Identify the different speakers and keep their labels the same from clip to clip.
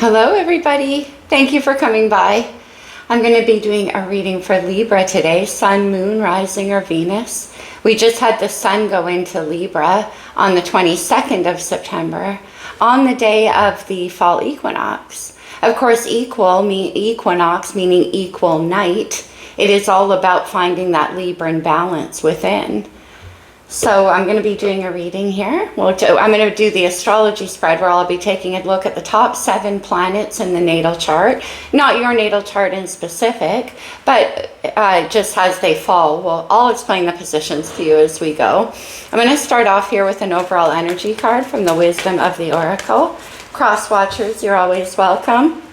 Speaker 1: Hello everybody, thank you for coming by. I'm going to be doing a reading for Libra today, Sun, Moon, Rising, or Venus. We just had the Sun go into Libra on the 22nd of September, on the day of the fall equinox. Of course, equinox meaning equal night. It is all about finding that Libran balance within. So I'm going to be doing a reading here. I'm going to do the astrology spread where I'll be taking a look at the top 7 planets in the natal chart. Not your natal chart in specific, but just as they fall. Well, I'll explain the positions to you as we go. I'm going to start off here with an overall energy card from the Wisdom of the Oracle. Cross watchers, you're always welcome.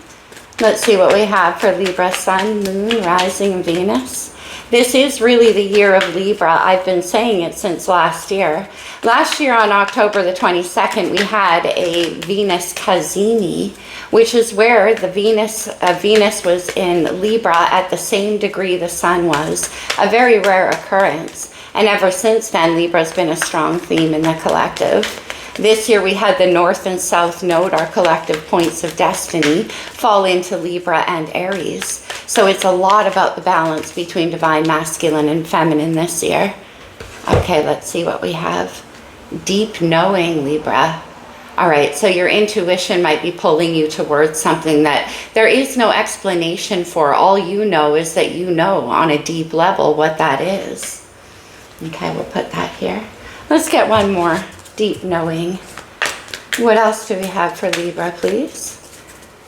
Speaker 1: Let's see what we have for Libra, Sun, Moon, Rising, Venus. This is really the year of Libra. I've been saying it since last year. Last year on October the 22nd, we had a Venus Cazimi, which is where the Venus was in Libra at the same degree the Sun was. A very rare occurrence. And ever since then, Libra's been a strong theme in the collective. This year we had the North and South Node, our collective points of destiny, fall into Libra and Aries. So it's a lot about the balance between divine masculine and feminine this year. Okay, let's see what we have. Deep knowing, Libra. All right, so your intuition might be pulling you towards something that there is no explanation for. All you know is that you know on a deep level what that is. Okay, we'll put that here. Let's get one more. Deep knowing. What else do we have for Libra, please?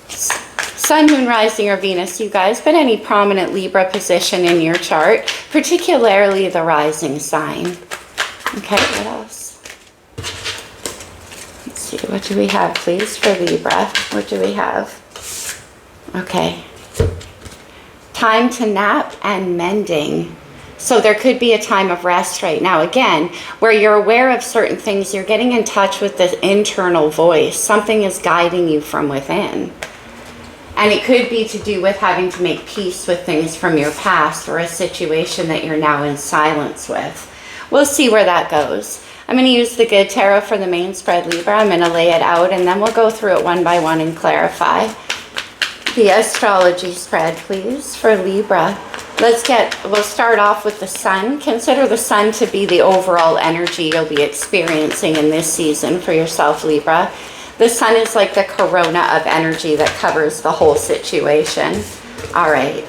Speaker 1: Sun, Moon, Rising, or Venus, you guys, but any prominent Libra position in your chart, particularly the rising sign. Okay, what else? Let's see, what do we have, please, for Libra? What do we have? Okay. Time to nap and mending. So there could be a time of rest right now. Again, where you're aware of certain things, you're getting in touch with the internal voice. Something is guiding you from within. And it could be to do with having to make peace with things from your past or a situation that you're now in silence with. We'll see where that goes. I'm going to use the good tarot for the main spread, Libra. I'm going to lay it out and then we'll go through it one by one and clarify. The astrology spread, please, for Libra. We'll start off with the Sun. Consider the Sun to be the overall energy you'll be experiencing in this season for yourself, Libra. The Sun is like the corona of energy that covers the whole situation. All right.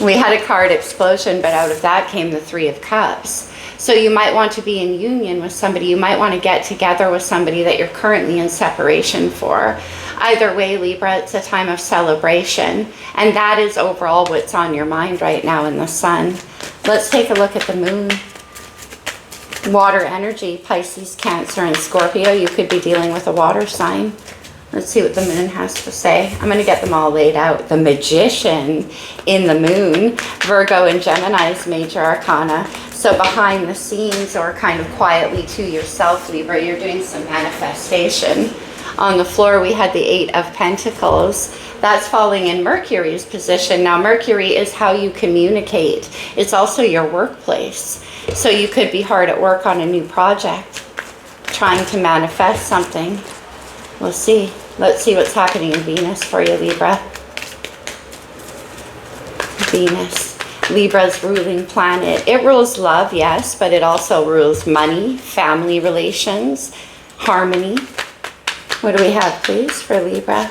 Speaker 1: We had a card explosion, but out of that came the 3 of Cups. So you might want to be in union with somebody. You might want to get together with somebody that you're currently in separation for. Either way, Libra, it's a time of celebration. And that is overall what's on your mind right now in the Sun. Let's take a look at the Moon. Water energy, Pisces, Cancer, and Scorpio. You could be dealing with a water sign. Let's see what the Moon has to say. I'm going to get them all laid out. The Magician in the Moon. Virgo and Gemini's major arcana. So behind the scenes or kind of quietly to yourself, Libra, you're doing some manifestation. On the floor, we had the 8 of Pentacles. That's falling in Mercury's position. Now, Mercury is how you communicate. It's also your workplace. So you could be hard at work on a new project, trying to manifest something. We'll see. Let's see what's happening in Venus for you, Libra. Venus. Libra's ruling planet. It rules love, yes, but it also rules money, family relations, harmony. What do we have, please, for Libra?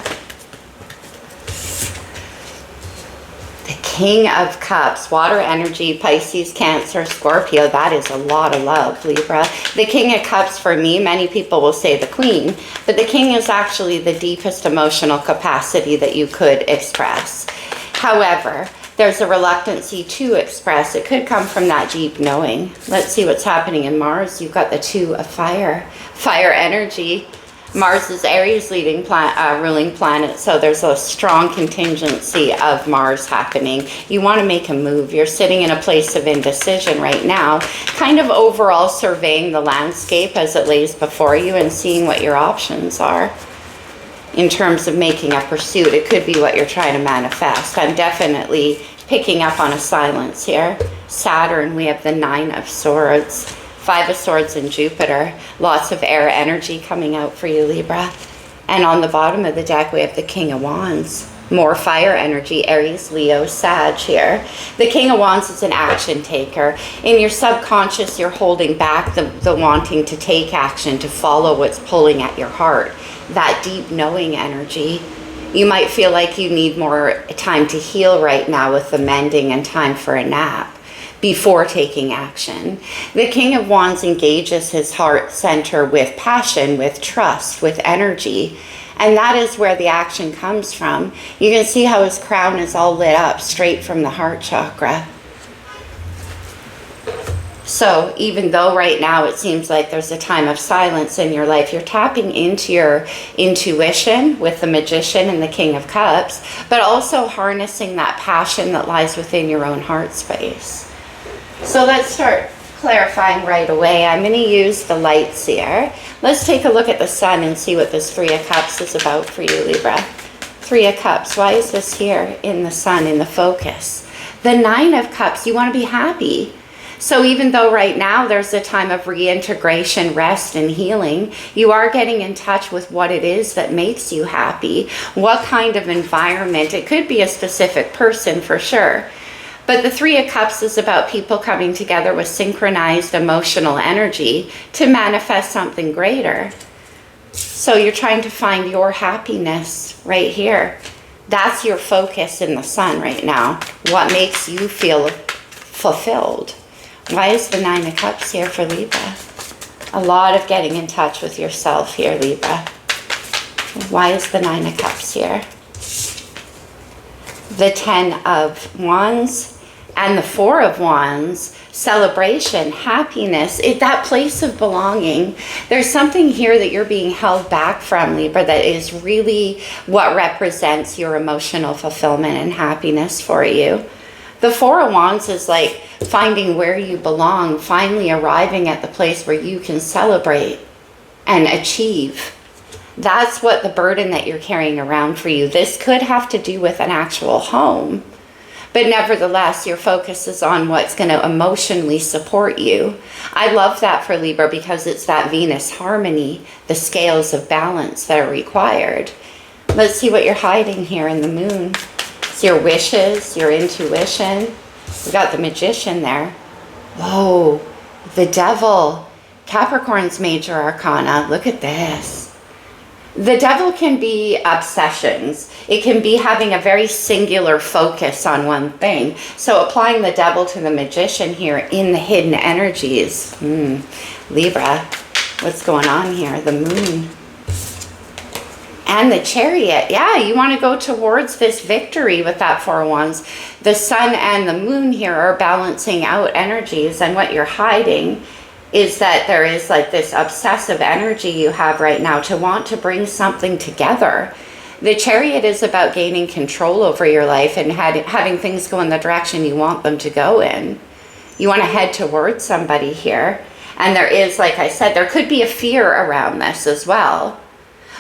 Speaker 1: The King of Cups, water energy, Pisces, Cancer, Scorpio. That is a lot of love, Libra. The King of Cups, for me, many people will say the Queen, but the King is actually the deepest emotional capacity that you could express. However, there's a reluctancy to express. It could come from that deep knowing. Let's see what's happening in Mars. You've got the 2 of fire. Fire energy. Mars is Aries ruling planet, so there's a strong contingency of Mars happening. You want to make a move. You're sitting in a place of indecision right now, kind of overall surveying the landscape as it lays before you and seeing what your options are. In terms of making a pursuit, it could be what you're trying to manifest. I'm definitely picking up on a silence here. Saturn, we have the 9 of Swords. 5 of Swords and Jupiter. Lots of air energy coming out for you, Libra. And on the bottom of the deck, we have the King of Wands. More fire energy, Aries, Leo, Sag here. The King of Wands is an action taker. In your subconscious, you're holding back the wanting to take action, to follow what's pulling at your heart. That deep knowing energy. You might feel like you need more time to heal right now with the mending and time for a nap before taking action. The King of Wands engages his heart center with passion, with trust, with energy. And that is where the action comes from. You can see how his crown is all lit up straight from the heart chakra. So even though right now it seems like there's a time of silence in your life, you're tapping into your intuition with the Magician and the King of Cups, but also harnessing that passion that lies within your own heart space. So let's start clarifying right away. I'm going to use the lights here. Let's take a look at the sun and see what this Three of Cups is about for you, Libra. Three of Cups. Why is this here in the sun, in the focus? The Nine of Cups. You want to be happy. So even though right now there's a time of reintegration, rest, and healing, you are getting in touch with what it is that makes you happy. What kind of environment. It could be a specific person for sure. But the Three of Cups is about people coming together with synchronized emotional energy to manifest something greater. So you're trying to find your happiness right here. That's your focus in the sun right now. What makes you feel fulfilled? Why is the Nine of Cups here for Libra? A lot of getting in touch with yourself here, Libra. Why is the Nine of Cups here? The Ten of Wands and the Four of Wands, celebration, happiness, that place of belonging. There's something here that you're being held back from, Libra, that is really what represents your emotional fulfillment and happiness for you. The Four of Wands is like finding where you belong, finally arriving at the place where you can celebrate and achieve. That's what the burden that you're carrying around for you. This could have to do with an actual home. But nevertheless, your focus is on what's going to emotionally support you. I love that for Libra because it's that Venus harmony, the scales of balance that are required. Let's see what you're hiding here in the moon. It's your wishes, your intuition. We got the Magician there. Whoa, the Devil. Capricorn's major arcana. Look at this. The Devil can be obsessions. It can be having a very singular focus on one thing. So applying the Devil to the Magician here in the hidden energies. Libra, what's going on here? The Moon. And the Chariot. Yeah, you want to go towards this victory with that Four of Wands. The Sun and the Moon here are balancing out energies, and what you're hiding is that there is like this obsessive energy you have right now to want to bring something together. The Chariot is about gaining control over your life and having things go in the direction you want them to go in. You want to head towards somebody here. And there is, like I said, there could be a fear around this as well.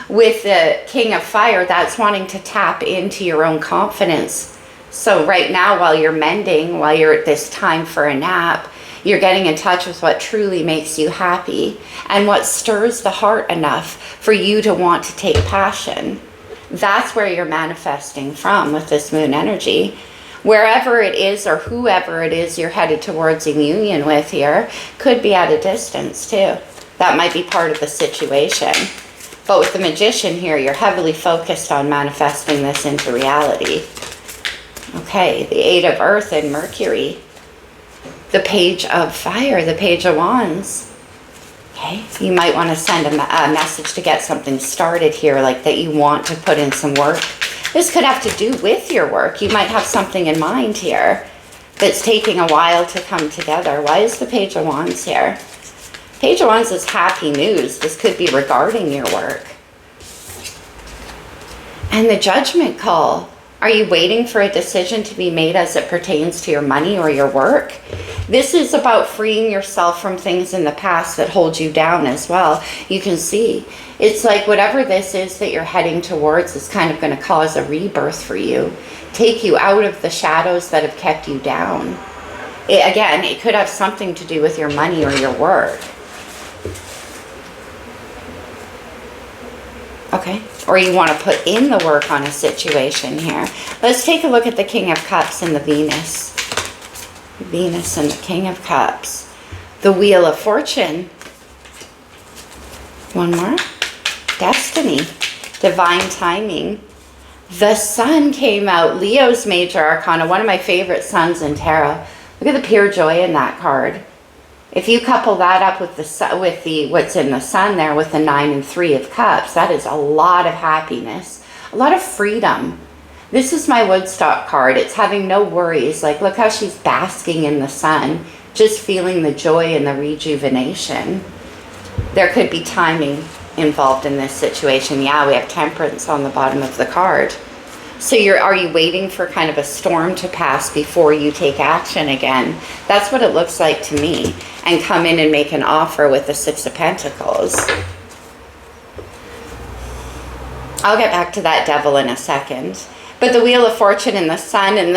Speaker 1: With the King of Fire, that's wanting to tap into your own confidence. So right now, while you're mending, while you're at this time for a nap, you're getting in touch with what truly makes you happy and what stirs the heart enough for you to want to take passion. That's where you're manifesting from with this moon energy. Wherever it is or whoever it is you're headed towards in union with here could be at a distance too. That might be part of the situation. But with the Magician here, you're heavily focused on manifesting this into reality. Okay, the Eight of Earth and Mercury. The Page of Fire, the Page of Wands. Okay, you might want to send a message to get something started here, like that you want to put in some work. This could have to do with your work. You might have something in mind here that's taking a while to come together. Why is the Page of Wands here? Page of Wands is happy news. This could be regarding your work. And the Judgment Call. Are you waiting for a decision to be made as it pertains to your money or your work? This is about freeing yourself from things in the past that hold you down as well. You can see it's like whatever this is that you're heading towards is kind of going to cause a rebirth for you. Take you out of the shadows that have kept you down. Again, it could have something to do with your money or your work. Okay, or you want to put in the work on a situation here. Let's take a look at the King of Cups and the Venus. Venus and the King of Cups. The Wheel of Fortune. One more. Destiny. Divine timing. The Sun came out. Leo's major arcana, one of my favorite suns in tarot. Look at the pure joy in that card. If you couple that up with the what's in the Sun there with the 9 and 3 of Cups, that is a lot of happiness, a lot of freedom. This is my Woodstock card. It's having no worries. Like, look how she's basking in the sun, just feeling the joy and the rejuvenation. There could be timing involved in this situation. Yeah, we have Temperance on the bottom of the card. So are you waiting for kind of a storm to pass before you take action again? That's what it looks like to me. And come in and make an offer with the 6 of Pentacles. I'll get back to that Devil in a second. But the Wheel of Fortune and the Sun and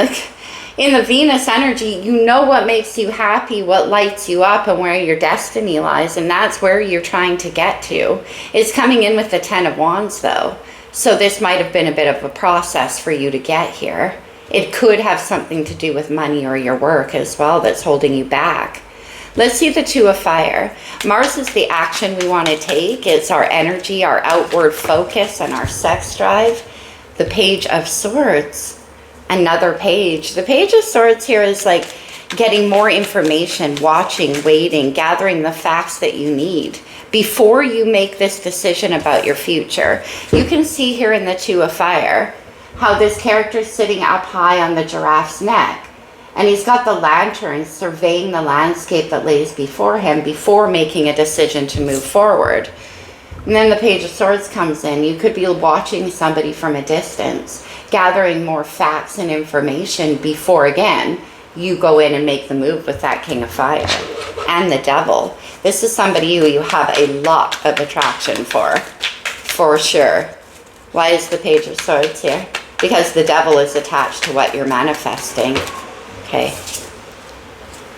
Speaker 1: in the Venus energy, you know what makes you happy, what lights you up, and where your destiny lies. And that's where you're trying to get to. It's coming in with the 10 of Wands, though. So this might have been a bit of a process for you to get here. It could have something to do with money or your work as well that's holding you back. Let's see the 2 of Fire. Mars is the action we want to take. It's our energy, our outward focus, and our sex drive. The Page of Swords. Another page. The Page of Swords here is like getting more information, watching, waiting, gathering the facts that you need before you make this decision about your future. You can see here in the 2 of Fire how this character is sitting up high on the giraffe's neck. And he's got the lantern surveying the landscape that lays before him before making a decision to move forward. And then the Page of Swords comes in. You could be watching somebody from a distance, gathering more facts and information before, again, you go in and make the move with that King of Fire. And the Devil. This is somebody who you have a lot of attraction for sure. Why is the Page of Swords here? Because the Devil is attached to what you're manifesting. Okay.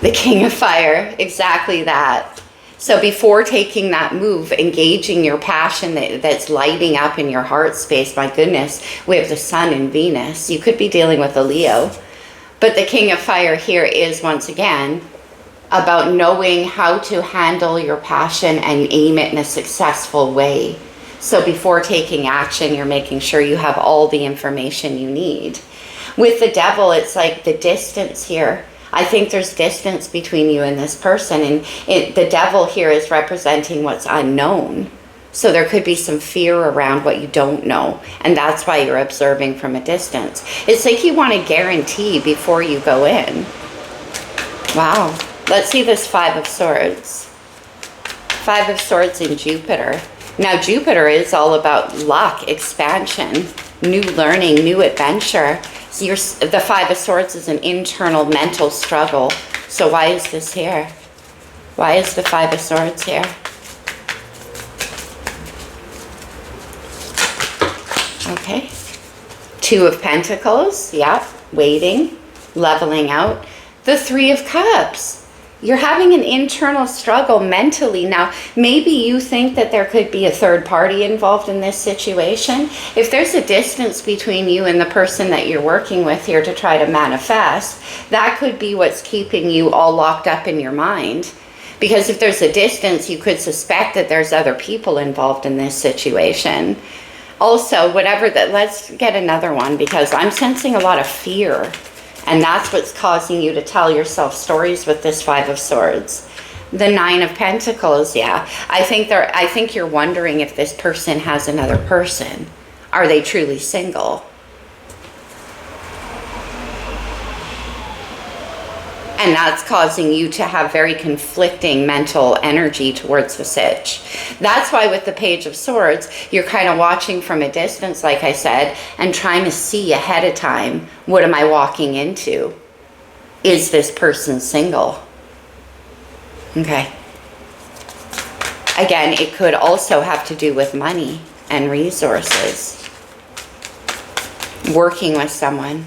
Speaker 1: The King of Fire, exactly that. So before taking that move, engaging your passion that's lighting up in your heart space, my goodness, we have the Sun and Venus. You could be dealing with a Leo. But the King of Fire here is, once again, about knowing how to handle your passion and aim it in a successful way. So before taking action, you're making sure you have all the information you need. With the Devil, it's like the distance here. I think there's distance between you and this person. And the Devil here is representing what's unknown. So there could be some fear around what you don't know. And that's why you're observing from a distance. It's like you want a guarantee before you go in. Wow. Let's see this 5 of Swords. 5 of Swords in Jupiter. Now Jupiter is all about luck, expansion, new learning, new adventure. So the 5 of Swords is an internal mental struggle. So why is this here? Why is the 5 of Swords here? Okay. 2 of Pentacles. Yeah. Waiting. Leveling out. The 3 of Cups. You're having an internal struggle mentally. Now, maybe you think that there could be a third party involved in this situation. If there's a distance between you and the person that you're working with here to try to manifest, that could be what's keeping you all locked up in your mind. Because if there's a distance, you could suspect that there's other people involved in this situation. Also, let's get another one, because I'm sensing a lot of fear. And that's what's causing you to tell yourself stories with this 5 of Swords. The 9 of Pentacles, yeah. I think you're wondering if this person has another person. Are they truly single? And that's causing you to have very conflicting mental energy towards the sitch. That's why with the Page of Swords, you're kind of watching from a distance, like I said, and trying to see ahead of time, what am I walking into? Is this person single? Okay. Again, it could also have to do with money and resources. Working with someone.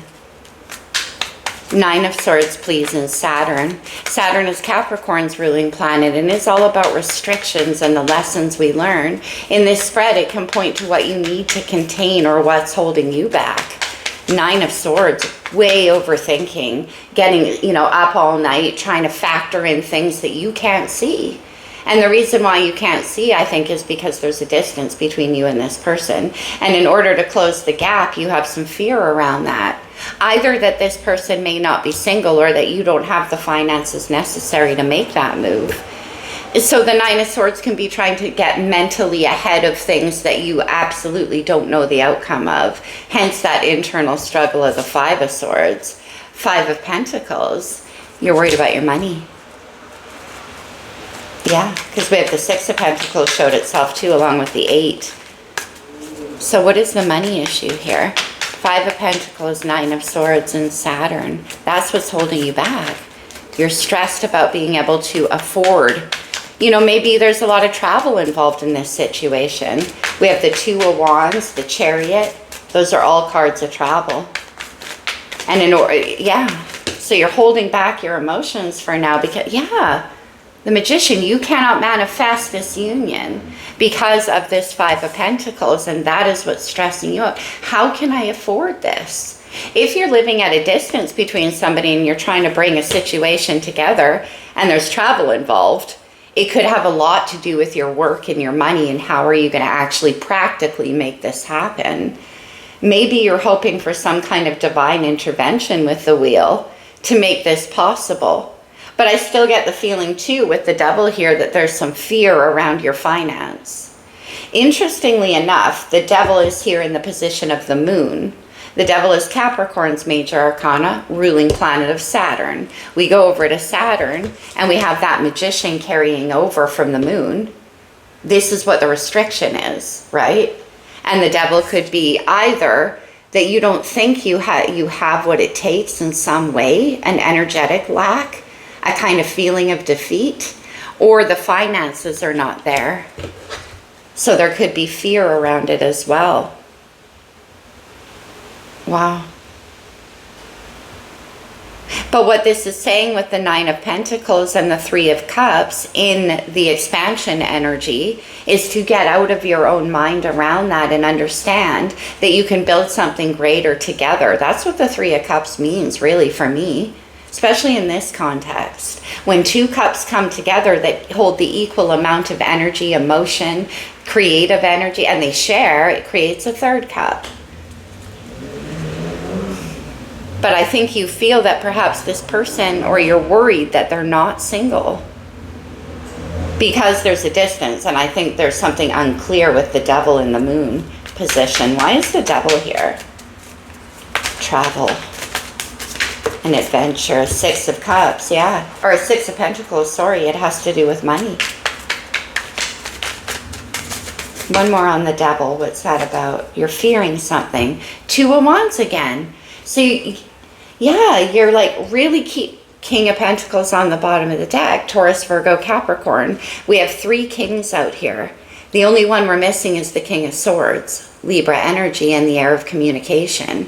Speaker 1: Nine of Swords, please, and Saturn. Saturn is Capricorn's ruling planet and is all about restrictions and the lessons we learn. In this spread, it can point to what you need to contain or what's holding you back. Nine of Swords, way overthinking, getting, up all night, trying to factor in things that you can't see. And the reason why you can't see, I think, is because there's a distance between you and this person. And in order to close the gap, you have some fear around that. Either that this person may not be single or that you don't have the finances necessary to make that move. So the Nine of Swords can be trying to get mentally ahead of things that you absolutely don't know the outcome of. Hence that internal struggle of the Five of Swords. Five of Pentacles, you're worried about your money. Yeah, because we have the Six of Pentacles showed itself too, along with the Eight. So what is the money issue here? Five of Pentacles, Nine of Swords, and Saturn. That's what's holding you back. You're stressed about being able to afford. Maybe there's a lot of travel involved in this situation. We have the Two of Wands, the Chariot. Those are all cards of travel. And so you're holding back your emotions for now because, the Magician, you cannot manifest this union because of this Five of Pentacles, and that is what's stressing you out. How can I afford this? If you're living at a distance between somebody and you're trying to bring a situation together and there's travel involved, it could have a lot to do with your work and your money and how are you going to actually practically make this happen. Maybe you're hoping for some kind of divine intervention with the Wheel to make this possible. But I still get the feeling too with the Devil here that there's some fear around your finance. Interestingly enough, the Devil is here in the position of the Moon. The Devil is Capricorn's major arcana, ruling planet of Saturn. We go over to Saturn and we have that Magician carrying over from the Moon. This is what the restriction is, right? And the Devil could be either that you don't think you have what it takes in some way, an energetic lack, a kind of feeling of defeat, or the finances are not there. So there could be fear around it as well. Wow. But what this is saying with the Nine of Pentacles and the Three of Cups in the expansion energy is to get out of your own mind around that and understand that you can build something greater together. That's what the Three of Cups means really for me. Especially in this context, when two cups come together that hold the equal amount of energy, emotion, creative energy, and they share, it creates a third cup. But I think you feel that perhaps this person, or you're worried that they're not single because there's a distance, and I think there's something unclear with the Devil in the Moon position. Why is the Devil here? Travel. An adventure, Six of Cups, or Six of Pentacles, sorry, it has to do with money. One more on the Devil, what's that about? You're fearing something. Two of Wands again. So, you're like really keep King of Pentacles on the bottom of the deck, Taurus, Virgo, Capricorn. We have three kings out here. The only one we're missing is the King of Swords, Libra energy and the air of communication.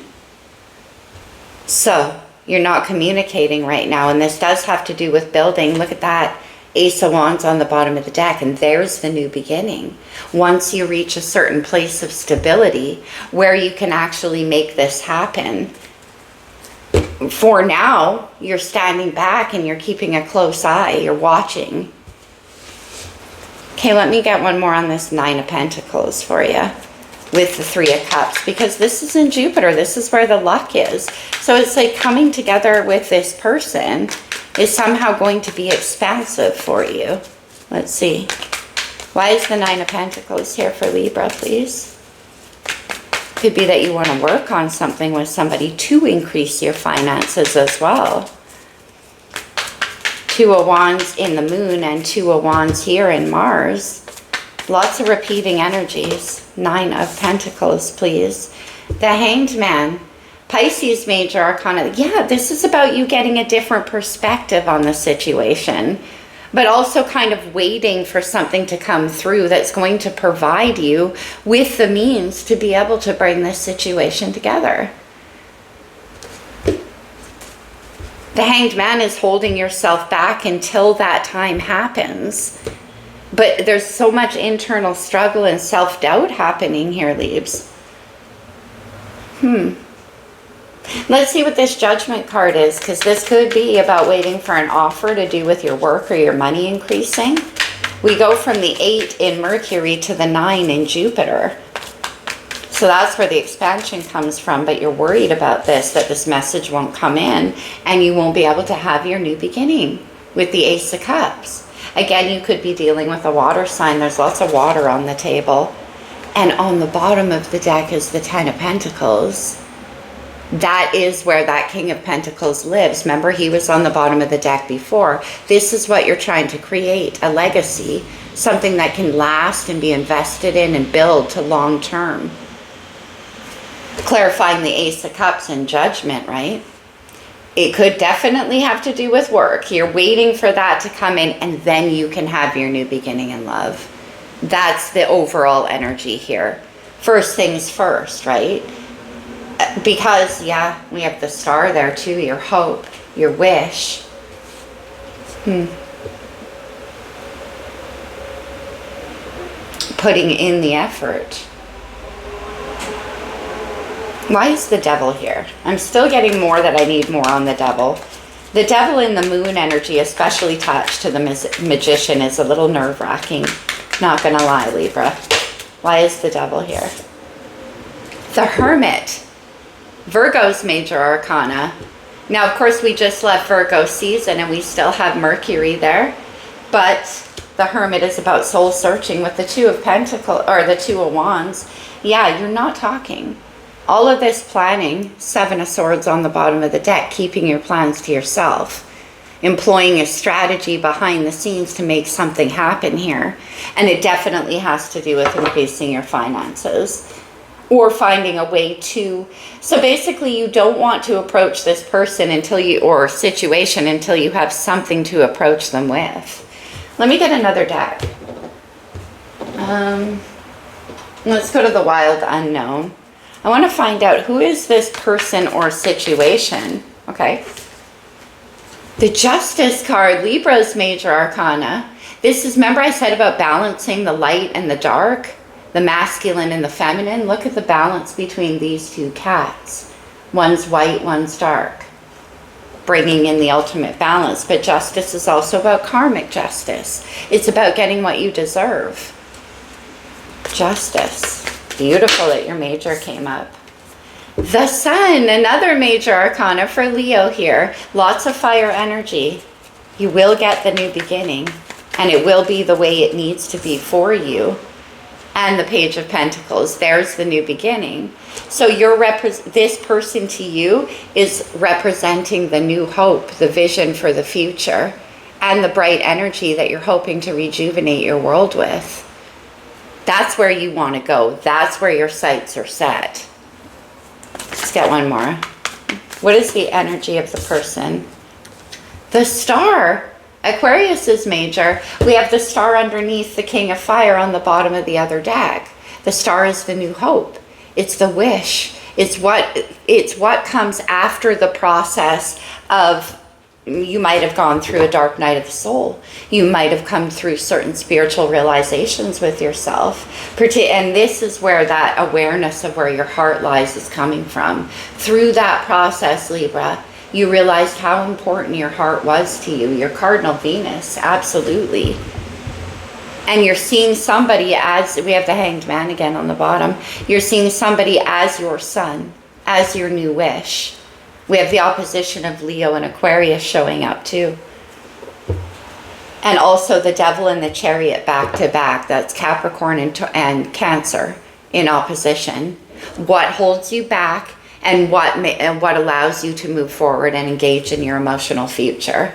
Speaker 1: So, you're not communicating right now, and this does have to do with building. Look at that Ace of Wands on the bottom of the deck, and there's the new beginning. Once you reach a certain place of stability where you can actually make this happen. For now, you're standing back and you're keeping a close eye. You're watching. Okay, let me get one more on this Nine of Pentacles for you. With the Three of Cups, because this is in Jupiter. This is where the luck is. So it's like coming together with this person is somehow going to be expansive for you. Let's see. Why is the Nine of Pentacles here for Libra, please? Could be that you want to work on something with somebody to increase your finances as well. Two of Wands in the Moon and Two of Wands here in Mars. Lots of repeating energies. Nine of Pentacles, please. The Hanged Man. Pisces major arcana. This is about you getting a different perspective on the situation, but also kind of waiting for something to come through that's going to provide you with the means to be able to bring this situation together. The Hanged Man is holding yourself back until that time happens. But there's so much internal struggle and self-doubt happening here, Leaves. Let's see what this Judgment card is, because this could be about waiting for an offer to do with your work or your money increasing. We go from the 8 in Mercury to the 9 in Jupiter. So that's where the expansion comes from, but you're worried about this, that this message won't come in and you won't be able to have your new beginning with the Ace of Cups. Again, you could be dealing with a water sign. There's lots of water on the table. And on the bottom of the deck is the 10 of Pentacles. That is where that King of Pentacles lives. Remember, he was on the bottom of the deck before. This is what you're trying to create, a legacy, something that can last and be invested in and build to long term. Clarifying the Ace of Cups and Judgment, right? It could definitely have to do with work. You're waiting for that to come in, and then you can have your new beginning in love. That's the overall energy here. First things first, right? Because, yeah, we have the Star there too, your hope, your wish. Putting in the effort. Why is the Devil here? I'm still getting more that I need more on the Devil. The Devil in the Moon energy, especially touched to the Magician, is a little nerve-wracking. Not gonna lie, Libra. Why is the Devil here? The Hermit. Virgo's major arcana. Now, of course, we just left Virgo season and we still have Mercury there. But the Hermit is about soul searching with the 2 of Pentacles, or the 2 of Wands. Yeah, you're not talking. All of this planning, 7 of Swords on the bottom of the deck, keeping your plans to yourself. Employing a strategy behind the scenes to make something happen here. And it definitely has to do with increasing your finances. Or finding a way to, so basically you don't want to approach this person until you, or situation, until you have something to approach them with. Let me get another deck. Let's go to the Wild Unknown. I want to find out, who is this person or situation? Okay. The Justice card, Libra's major arcana. This is, remember I said about balancing the light and the dark? The masculine and the feminine. Look at the balance between these two cats. One's white, one's dark. Bringing in the ultimate balance. But justice is also about karmic justice. It's about getting what you deserve. Justice. Beautiful that your major came up. The Sun, another major arcana for Leo here. Lots of fire energy. You will get the new beginning. And it will be the way it needs to be for you. And the Page of Pentacles, there's the new beginning. So this person to you is representing the new hope, the vision for the future, and the bright energy that you're hoping to rejuvenate your world with. That's where you want to go. That's where your sights are set. Let's get one more. What is the energy of the person? The Star. Aquarius is major. We have the Star underneath the King of Fire on the bottom of the other deck. The Star is the new hope. It's the wish. It's what comes after the process of, you might have gone through a dark night of the soul. You might have come through certain spiritual realizations with yourself. And this is where that awareness of where your heart lies is coming from. Through that process, Libra, you realized how important your heart was to you. Your cardinal Venus, absolutely. And you're seeing somebody as, we have the Hanged Man again on the bottom. You're seeing somebody as your son, as your new wish. We have the opposition of Leo and Aquarius showing up too. And also the Devil and the Chariot back to back. That's Capricorn and Cancer in opposition. What holds you back? And what allows you to move forward and engage in your emotional future.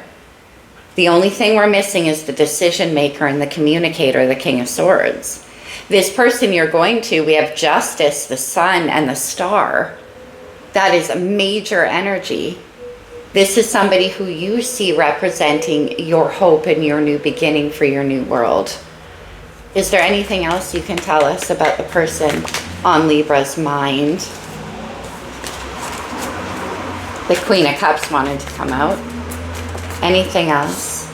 Speaker 1: The only thing we're missing is the decision maker and the communicator, the King of Swords. This person you're going to, we have Justice, the Sun, and the Star. That is a major energy. This is somebody who you see representing your hope and your new beginning for your new world. Is there anything else you can tell us about the person on Libra's mind? The Queen of Cups wanted to come out. Anything else?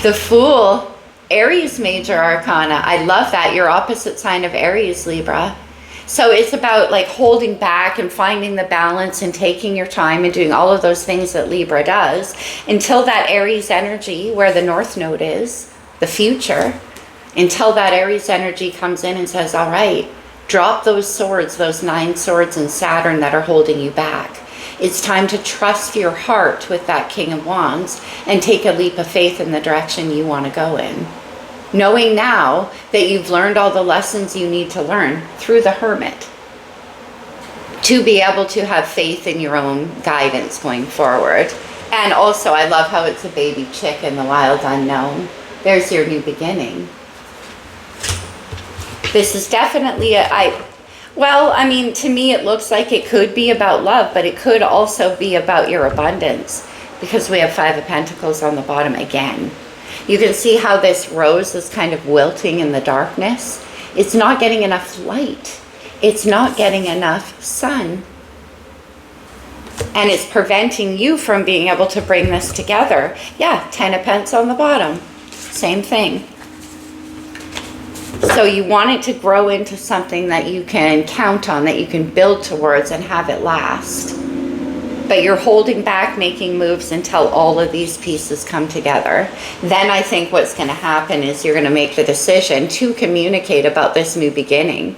Speaker 1: The Fool, Aries major arcana. I love that. Your opposite sign of Aries, Libra. So it's about like holding back and finding the balance and taking your time and doing all of those things that Libra does until that Aries energy, where the North Node is, the future, until that Aries energy comes in and says, all right, drop those swords, those 9 swords in Saturn that are holding you back. It's time to trust your heart with that King of Wands and take a leap of faith in the direction you want to go in. Knowing now that you've learned all the lessons you need to learn through the Hermit to be able to have faith in your own guidance going forward. And also, I love how it's a baby chick in the wild unknown. There's your new beginning. This is definitely to me it looks like it could be about love, but it could also be about your abundance, because we have 5 of Pentacles on the bottom again. You can see how this rose is kind of wilting in the darkness. It's not getting enough light. It's not getting enough sun. And it's preventing you from being able to bring this together. Yeah, 10 of Pentacles on the bottom. Same thing. So you want it to grow into something that you can count on, that you can build towards and have it last. But you're holding back making moves until all of these pieces come together. Then I think what's going to happen is you're going to make the decision to communicate about this new beginning.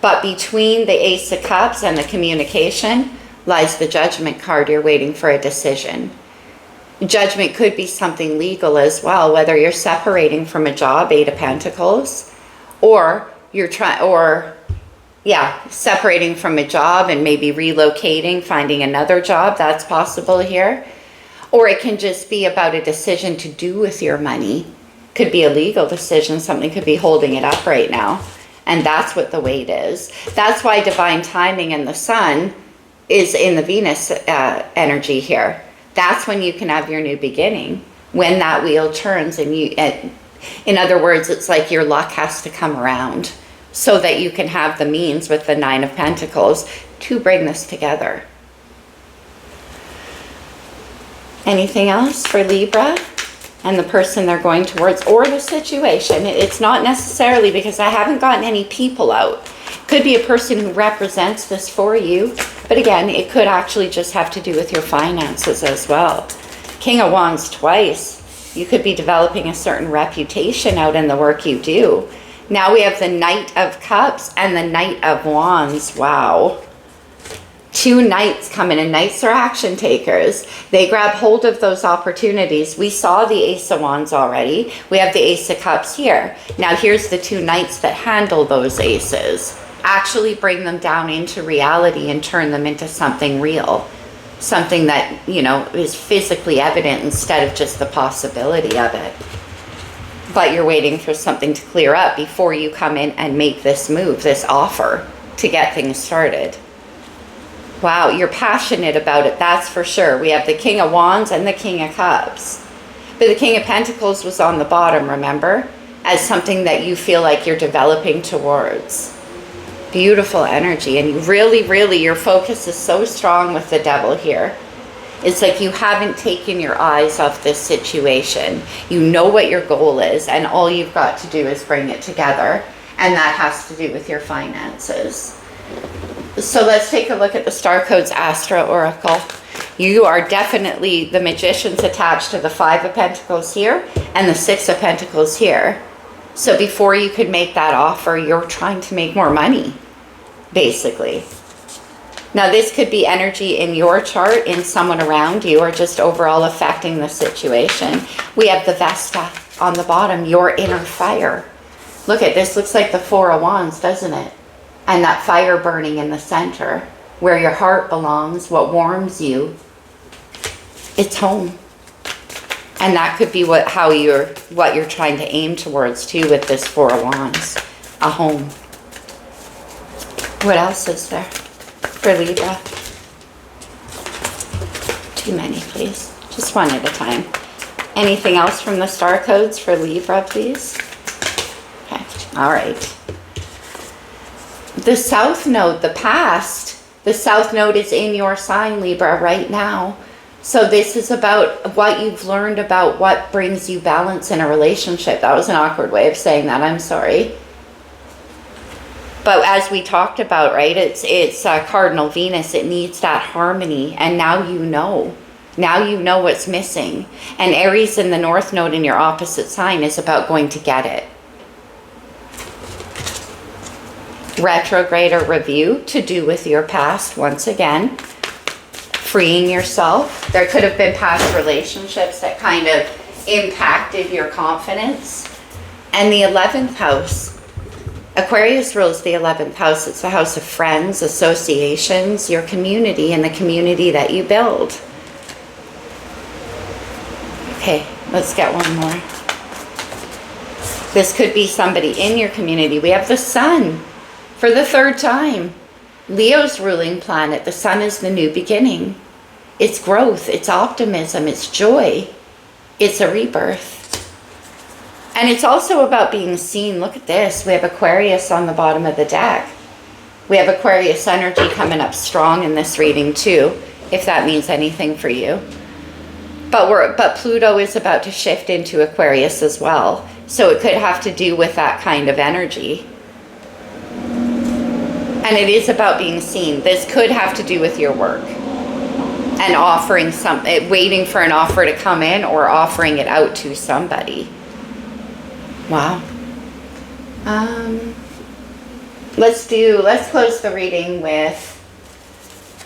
Speaker 1: But between the Ace of Cups and the communication lies the Judgment card. You're waiting for a decision. Judgment could be something legal as well, whether you're separating from a job, 8 of Pentacles, or you're separating from a job and maybe relocating, finding another job. That's possible here. Or it can just be about a decision to do with your money. Could be a legal decision. Something could be holding it up right now. And that's what the weight is. That's why divine timing and the sun is in the Venus energy here. That's when you can have your new beginning. When that wheel turns and in other words, it's like your luck has to come around so that you can have the means with the 9 of Pentacles to bring this together. Anything else for Libra and the person they're going towards, or the situation? It's not necessarily, because I haven't gotten any people out. Could be a person who represents this for you, but again, it could actually just have to do with your finances as well. King of Wands twice. You could be developing a certain reputation out in the work you do. Now we have the Knight of Cups and the Knight of Wands. Wow. 2 knights come in, and knights are action takers. They grab hold of those opportunities. We saw the Ace of Wands already. We have the Ace of Cups here. Now here's the 2 knights that handle those aces. Actually bring them down into reality and turn them into something real. Something that, is physically evident instead of just the possibility of it. But you're waiting for something to clear up before you come in and make this move, this offer to get things started. Wow, you're passionate about it, that's for sure. We have the King of Wands and the King of Cups. But the King of Pentacles was on the bottom, remember? As something that you feel like you're developing towards. Beautiful energy. And you really, your focus is so strong with the Devil here. It's like you haven't taken your eyes off this situation. You know what your goal is, and all you've got to do is bring it together. And that has to do with your finances. So let's take a look at the Star Codes Astro Oracle. You are definitely the Magician's attached to the 5 of Pentacles here and the 6 of Pentacles here. So before you could make that offer, you're trying to make more money, basically. Now this could be energy in your chart, in someone around you, or just overall affecting the situation. We have the Vesta on the bottom, your inner fire. Look at this, looks like the 4 of Wands, doesn't it? And that fire burning in the center, where your heart belongs, what warms you. It's home. And that could be what you're trying to aim towards too with this 4 of Wands, a home. What else is there for Libra? Too many, please. Just one at a time. Anything else from the star codes for Libra, please? Okay, all right. The South Node, the past. The South Node is in your sign, Libra, right now. So this is about what you've learned about what brings you balance in a relationship. That was an awkward way of saying that. I'm sorry. But as we talked about, right, it's cardinal Venus. It needs that harmony. And now you know. Now you know what's missing. And Aries in the North Node in your opposite sign is about going to get it. Retrograde or review to do with your past once again. Freeing yourself. There could have been past relationships that kind of impacted your confidence. And the 11th house. Aquarius rules the 11th house. It's the house of friends, associations, your community, and the community that you build. Okay, let's get one more. This could be somebody in your community. We have the sun for the 3rd time. Leo's ruling planet. The sun is the new beginning. It's growth, it's optimism, it's joy. It's a rebirth. And it's also about being seen. Look at this. We have Aquarius on the bottom of the deck. We have Aquarius energy coming up strong in this reading too, if that means anything for you. But Pluto is about to shift into Aquarius as well. So it could have to do with that kind of energy. And it is about being seen. This could have to do with your work. And offering waiting for an offer to come in or offering it out to somebody. Wow. Let's close the reading with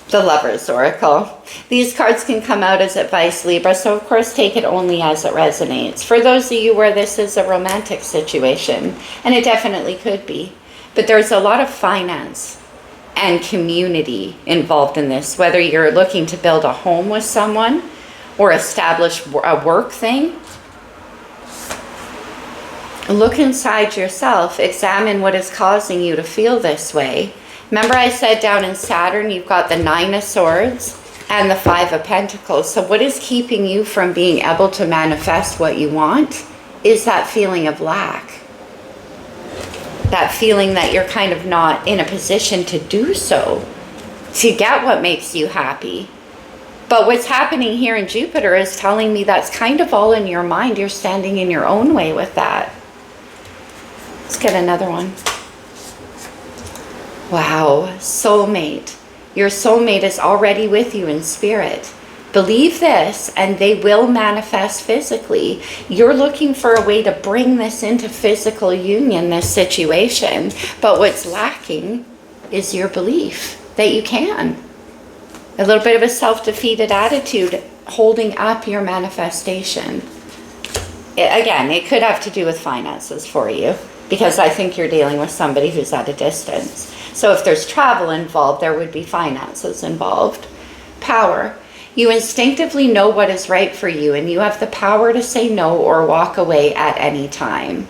Speaker 1: the Lover's Oracle. These cards can come out as advice, Libra, so of course take it only as it resonates. For those of you where this is a romantic situation, and it definitely could be, but there's a lot of finance and community involved in this, whether you're looking to build a home with someone or establish a work thing. Look inside yourself, examine what is causing you to feel this way. Remember I said down in Saturn, you've got the 9 of Swords and the 5 of Pentacles. So what is keeping you from being able to manifest what you want is that feeling of lack. That feeling that you're kind of not in a position to do so, to get what makes you happy. But what's happening here in Jupiter is telling me that's kind of all in your mind. You're standing in your own way with that. Let's get another one. Wow, soulmate. Your soulmate is already with you in spirit. Believe this and they will manifest physically. You're looking for a way to bring this into physical union, this situation. But what's lacking is your belief that you can. A little bit of a self-defeated attitude holding up your manifestation. Again, it could have to do with finances for you, because I think you're dealing with somebody who's at a distance. So if there's travel involved, there would be finances involved. Power. You instinctively know what is right for you, and you have the power to say no or walk away at any time.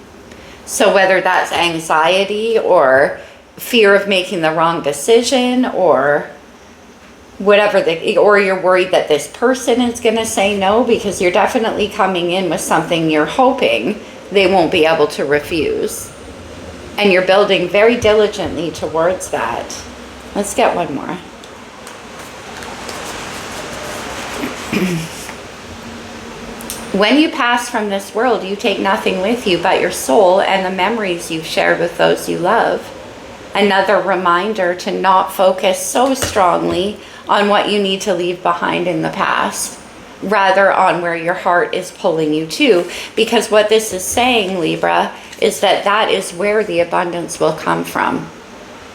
Speaker 1: So whether that's anxiety or fear of making the wrong decision or whatever, or you're worried that this person is going to say no, because you're definitely coming in with something you're hoping they won't be able to refuse. And you're building very diligently towards that. Let's get one more. When you pass from this world, you take nothing with you but your soul and the memories you've shared with those you love. Another reminder to not focus so strongly on what you need to leave behind in the past, rather on where your heart is pulling you to. Because what this is saying, Libra, is that that is where the abundance will come from.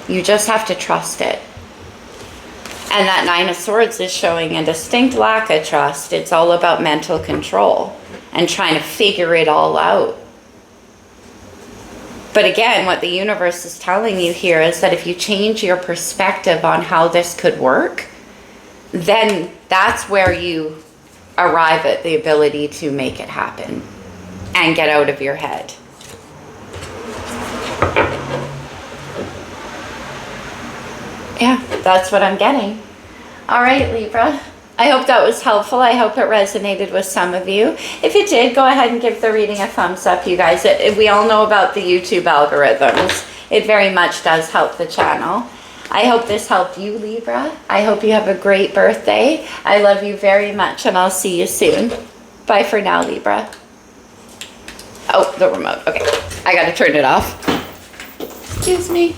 Speaker 1: You just have to trust it. And that 9 of Swords is showing a distinct lack of trust. It's all about mental control and trying to figure it all out. But again, what the universe is telling you here is that if you change your perspective on how this could work, then that's where you arrive at the ability to make it happen and get out of your head. Yeah, that's what I'm getting. All right, Libra. I hope that was helpful. I hope it resonated with some of you. If it did, go ahead and give the reading a thumbs up, you guys. We all know about the YouTube algorithms. It very much does help the channel. I hope this helped you, Libra. I hope you have a great birthday. I love you very much, and I'll see you soon. Bye for now, Libra. Oh, the remote. Okay, I gotta turn it off. Excuse me.